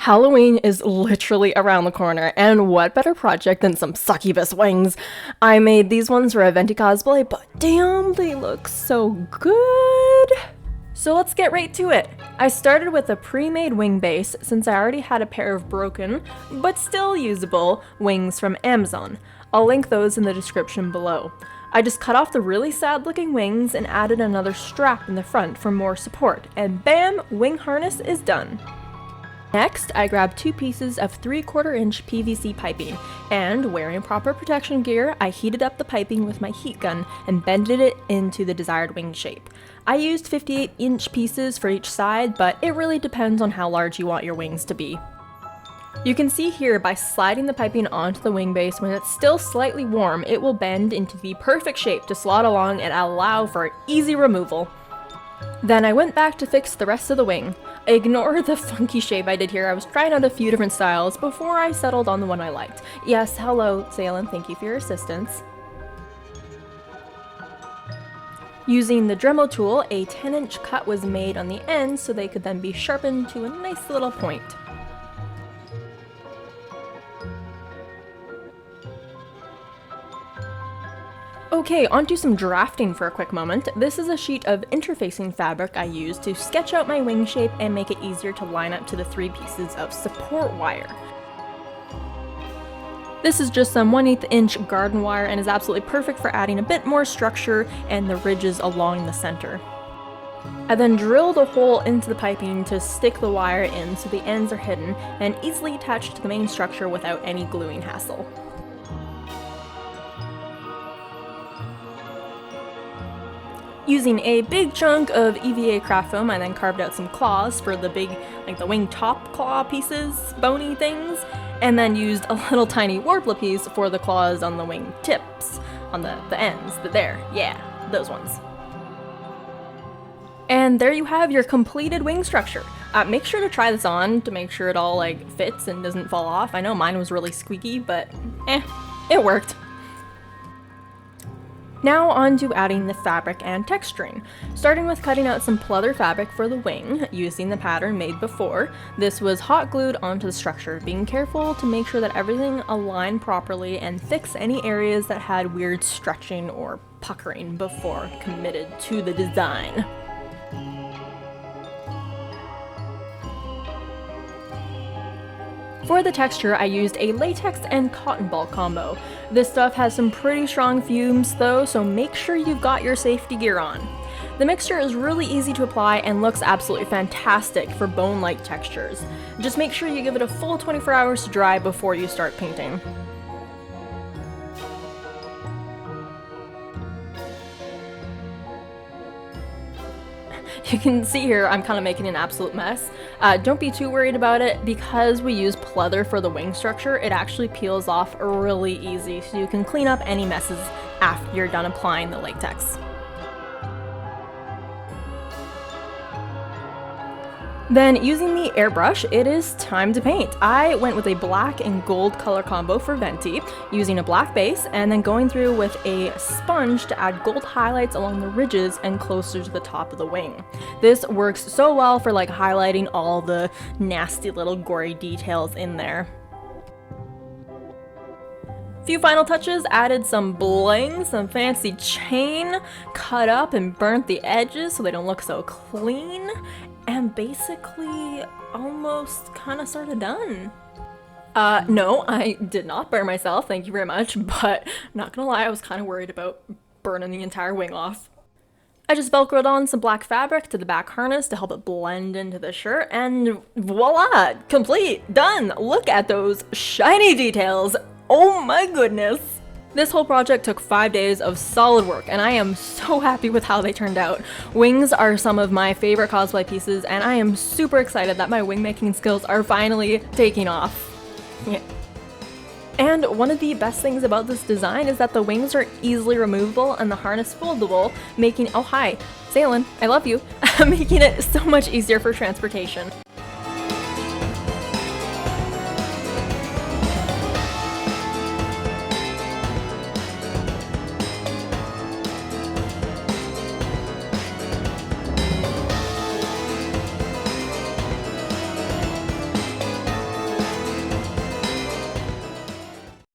Halloween is literally around the corner, and what better project than some Succubus Wings? I made these ones for a Venti cosplay, but damn, they look so good! So let's get right to it. I started with a pre-made wing base since I already had a pair of broken, but still usable, wings from Amazon. I'll link those in the description below. I just cut off the really sad looking wings and added another strap in the front for more support, and bam, wing harness is done. Next, I grabbed 2 pieces of 3/4 inch PVC piping, and wearing proper protection gear, I heated up the piping with my heat gun and bended it into the desired wing shape. I used 58-inch pieces for each side, but it really depends on how large you want your wings to be. You can see here by sliding the piping onto the wing base, when it's still slightly warm, it will bend into the perfect shape to slot along and allow for easy removal. Then I went back to fix the rest of the wing. Ignore the funky shape I did here, I was trying out a few different styles before I settled on the one I liked. Yes, hello, Salem, thank you for your assistance. Using the Dremel tool, a 10-inch cut was made on the ends so they could then be sharpened to a nice little point. Okay, onto some drafting for a quick moment. This is a sheet of interfacing fabric I used to sketch out my wing shape and make it easier to line up to the 3 pieces of support wire. This is just some 1/8 inch garden wire and is absolutely perfect for adding a bit more structure and the ridges along the center. I then drilled a hole into the piping to stick the wire in so the ends are hidden and easily attached to the main structure without any gluing hassle. Using a big chunk of EVA Craft Foam, I then carved out some claws for the big, the wing top claw pieces, bony things, and then used a little tiny warble piece for the claws on the wing tips, on the ends, yeah, those ones. And there you have your completed wing structure. Make sure to try this on to make sure it all fits and doesn't fall off. I know mine was really squeaky, but it worked. Now on to adding the fabric and texturing. Starting with cutting out some pleather fabric for the wing, using the pattern made before. This was hot glued onto the structure, being careful to make sure that everything aligned properly and fix any areas that had weird stretching or puckering before committed to the design. For the texture, I used a latex and cotton ball combo. This stuff has some pretty strong fumes though, so make sure you've got your safety gear on. The mixture is really easy to apply and looks absolutely fantastic for bone-like textures. Just make sure you give it a full 24 hours to dry before you start painting. You can see here I'm kind of making an absolute mess. Don't be too worried about it. Because we use pleather for the wing structure, it actually peels off really easy, so you can clean up any messes after you're done applying the latex. Then, using the airbrush, it is time to paint. I went with a black and gold color combo for Venti, using a black base, and then going through with a sponge to add gold highlights along the ridges and closer to the top of the wing. This works so well for highlighting all the nasty little gory details in there. Few final touches, added some bling, some fancy chain, cut up and burnt the edges so they don't look so clean, and basically almost kind of sort of done. No, I did not burn myself, thank you very much, but not gonna lie, I was kind of worried about burning the entire wing off. I just velcroed on some black fabric to the back harness to help it blend into the shirt, and voila! Complete! Done! Look at those shiny details! Oh my goodness! This whole project took 5 days of solid work, and I am so happy with how they turned out. Wings are some of my favorite cosplay pieces, and I am super excited that my wing making skills are finally taking off. Yeah. And one of the best things about this design is that the wings are easily removable and the harness foldable, making— oh hi, Salem, I love you, making it so much easier for transportation.